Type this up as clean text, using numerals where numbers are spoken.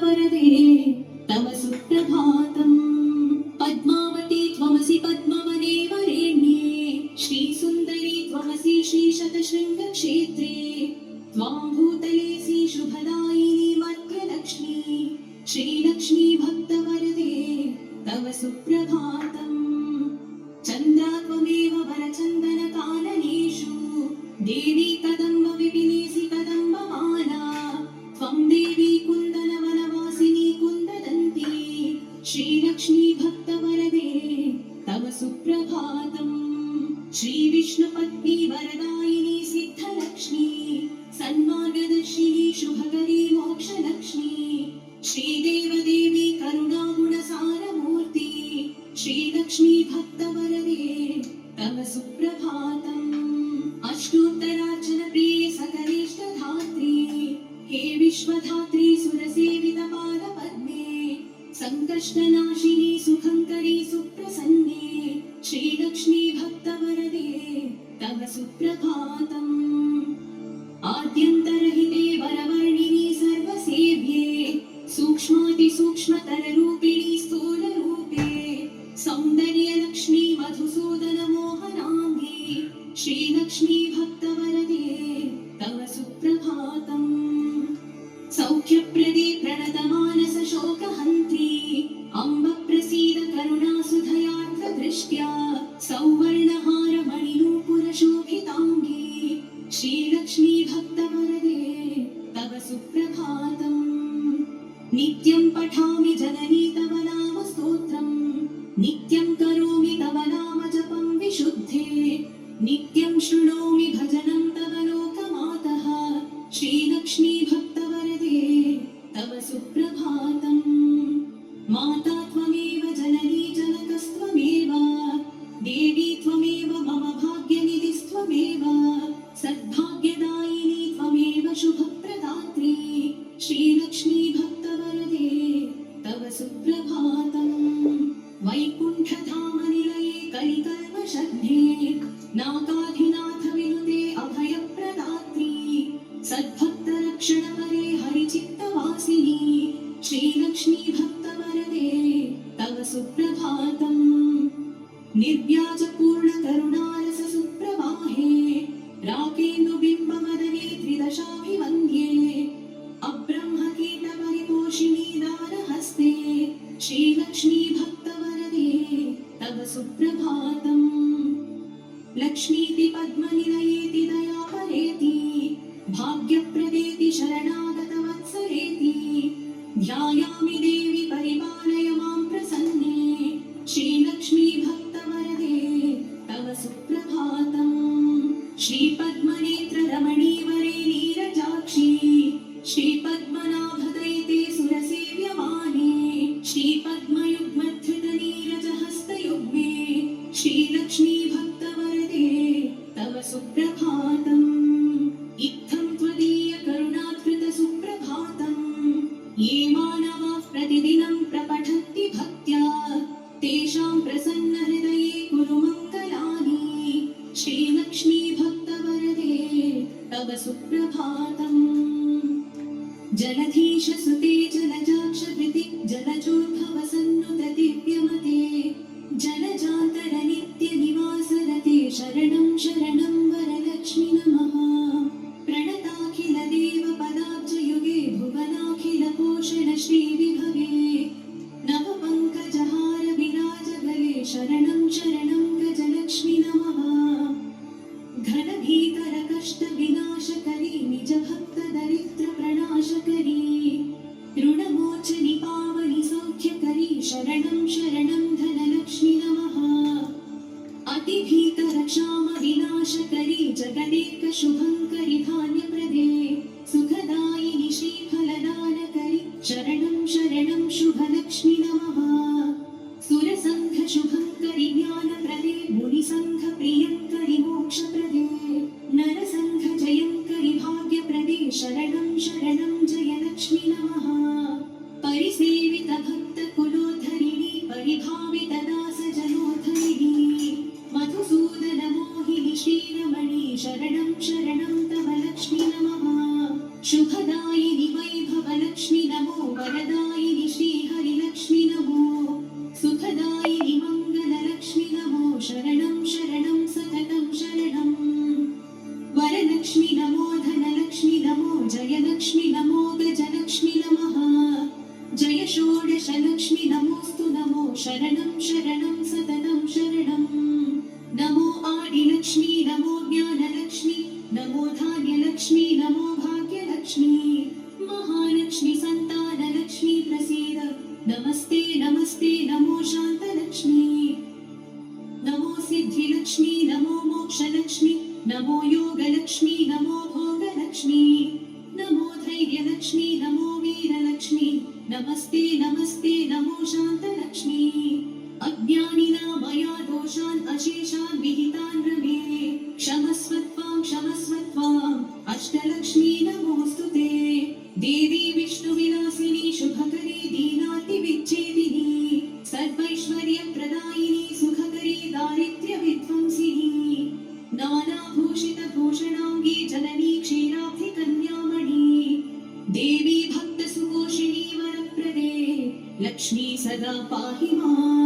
वरदे तव सुप्रभातम् पद्मावती त्वमसि पद्मवने वरेण्ये श्रीसुन्दरी त्वमसि श्रीशतशृङ्गक्षेत्रे त्वां भूतलेऽसि शुभदायिनी मध्यलक्ष्मी श्रीलक्ष्मी भक्तवरदे तव सुप्रभातम् चन्द्रा त्वमेव वरचन्दनकाननेषु देवी कदम्ब विपिनेसि कदम्बमाला त्वं देवी कुन्दनवनवासिनी कुन्ददन्ती श्रीलक्ष्मी भक्तवरदे तव सुप्रभातम् श्रीविष्णुपत्नी वरदायिनी सिद्धलक्ष्मी सन्मार्गदर्शिनी शुभकरी मोक्षलक्ष्मी श्रीदेवदेवी करुणागुणसारमूर्ति श्रीलक्ष्मी भक्तवरदे तव सुप्रभातम् अष्टोत्तरार्चनप्रिये सकलेष्टधात्री हे विश्वधात्री सुरसेवितपादपद्मे सङ्कष्टनाशिनी सुखङ्करी सुप्रसन्ने श्रीलक्ष्मी भक्तवरदे तव सुप्रभातम् आद्यन्तरहिते वरवर्णिनि सर्वसेव्ये सूक्ष्मातिसूक्ष्मतररूपिणि स्थूलरूपे सौन्दर्यलक्ष्मी मधुसूदनमोहनाङ्गी श्रीलक्ष्मी भक्तवरदे तव सुप्रभातम् सौख्यप्रदे प्रणतमानसशोकहन्त्री अम्ब प्रसीद करुणासुधयार्द्रदृष्ट्या सौवर्णहारमणिनूपुरशोभिताङ्गी श्रीलक्ष्मी भक्तवरदे तव सुप्रभातम् नित्यं पठामि जननी तव नाम स्तोत्रम् नित्यं करोमि तव नाम जपं विशुद्धे नित्यं शृणोमि भजनं तव लोकमातः श्रीलक्ष्मी भक्तवरदे तव सुप्रभातम् माता त्वमेव जननी जनकस्त्वमेव देवी त्वमेव मम भाग्यनिधिस्त्वमेव सद्भाग्यदायिनी त्वमेव शुभप्रदात्री श्रीलक्ष्मी भक्तवरदे तव सुप्रभातम् वैकुण्ठधामनिलये कलिकल्मषघ्ने नागाधिनाथ विनुते अभयप्रदात्री सद्भक्तरक्षणपरे हरिचित्तवासिनी श्रीलक्ष्मी भक्तवरदे तव सुप्रभातम् निर्व्याजपूर्णकरुणारस सुप्रवाहे राकेन्दुबिम्बमदने त्रिदशाभिवन्द्ये अब्रह्मकीटपरिपोषिणी दानहस्ते श्रीलक्ष्मी भक्तवरदे तव सुप्रभातम् लक्ष्मीति पद्मनिलयेति दयापरेति भाग्यप्रदेति शरणागतवत्सरेति ध्यायामि देवि परिपालय मां प्रसन्ने श्रीलक्ष्मी भक्तवरदे तव सुप्रभातम् श्रीपद्मनेत्ररमणीवरे नीरजाक्षी श्रीपद्मनाभदयिते सुरसेव्यमाने श्रीपद्मयुग्मधृतनीरजहस्तयुग्मे श्रीलक्ष्मी भक्तवरदे तव सुप्रभातम् इत्थं त्वदीयकरुणात्कृतसुप्रभातम् ये मानवाः प्रतिदिनं प्रपठन्ति भक्त्या तेषां प्रसन्नहृदये कुरु मङ्गलानि श्रीलक्ष्मी भक्तवरदे तव सुप्रभातम् जलधीशसुते जलजाक्षवृति जलजोद्भवसन्नुत दिव्यमते जलजान्तरनित्यनिवासरते शरणं शरणं वरलक्ष्मि नमः प्रणताखिलदेवपदाब्जयुगे भुवनाखिलपोषण श्रीविभवे नवपङ्कजहार विराजगले शरणं शरणं गजलक्ष्मि नमः घनभीकरकष्टविनाशकरी निजभक्तदरिद्रप्रणाशकरी ऋणमोचनि पावनि सौख्यकरी शरणं शरणं धनलक्ष्मि नमः अतिभीकरक्षामविनाशकरी जगदेकशुभङ्करि धान्यप्रदे सुखदायिनि श्रीफलदानकरि शरणं शरणं शुभलक्ष्मि नमः सुरसङ्घशुभङ्करि ज्ञानप्रदे मुनिसङ्घप्रियङ्करि मोक्षप्रदे नरसङ्घजयङ्करि भाग्यप्रदे शरणं शरणं जयलक्ष्मि नमः परिसेवितभक्तकुलोद्धरिणि परिभावितदासजनोद्धरिणि मधुसूदनमोहिनि श्रीरमणि शरणं शरणं तव लक्ष्मि नमः शुभदायिनि वैभवलक्ष्मि नमो वर वरदायिनि श्रीहरिलक्ष्मि नमो सुखदायिनि मङ्गललक्ष्मि नमो शरणं शरणं सततं शरणं वरलक्ष्मि नमो धनलक्ष्मि नमो जयलक्ष्मि नमो गजलक्ष्मि नमः जय षोडशलक्ष्मि नमोऽस्तु नमो शरणं शरणं सततं शरणं नमो आदिलक्ष्मी नमो ज्ञानलक्ष्मी नमो धान्यलक्ष्मी नमो भाग्यलक्ष्मी महालक्ष्मी संतानलक्ष्मी प्रसीद नमस्ते नमस्ते नमो शान्तलक्ष्मी नमो सिद्धिलक्ष्मी नमो मोक्षलक्ष्मी नमो योगलक्ष्मी नमो भोगलक्ष्मी नमो धैर्यलक्ष्मी नमो वीरलक्ष्मी नमस्ते नमस्ते नमो शान्तलक्ष्मी अज्ञानिना मया दोषान् अशेषान् विहितान् रमे क्षमस्वत्वाम् अष्टलक्ष्मी नमोऽस्तु ते देवी विष्णुविलासिनी शुभकरी दीनातिविच्छेदिनी सर्वैश्वर्यप्रदायिनी सुखकरी दारिद्र्यविध्वंसिनी नानाभूषितभूषणाङ्गी जननी क्षीराब्धिकन्यामणि देवी भक्तसुपोषिणी वरप्रदे लक्ष्मी सदा पाहि माम्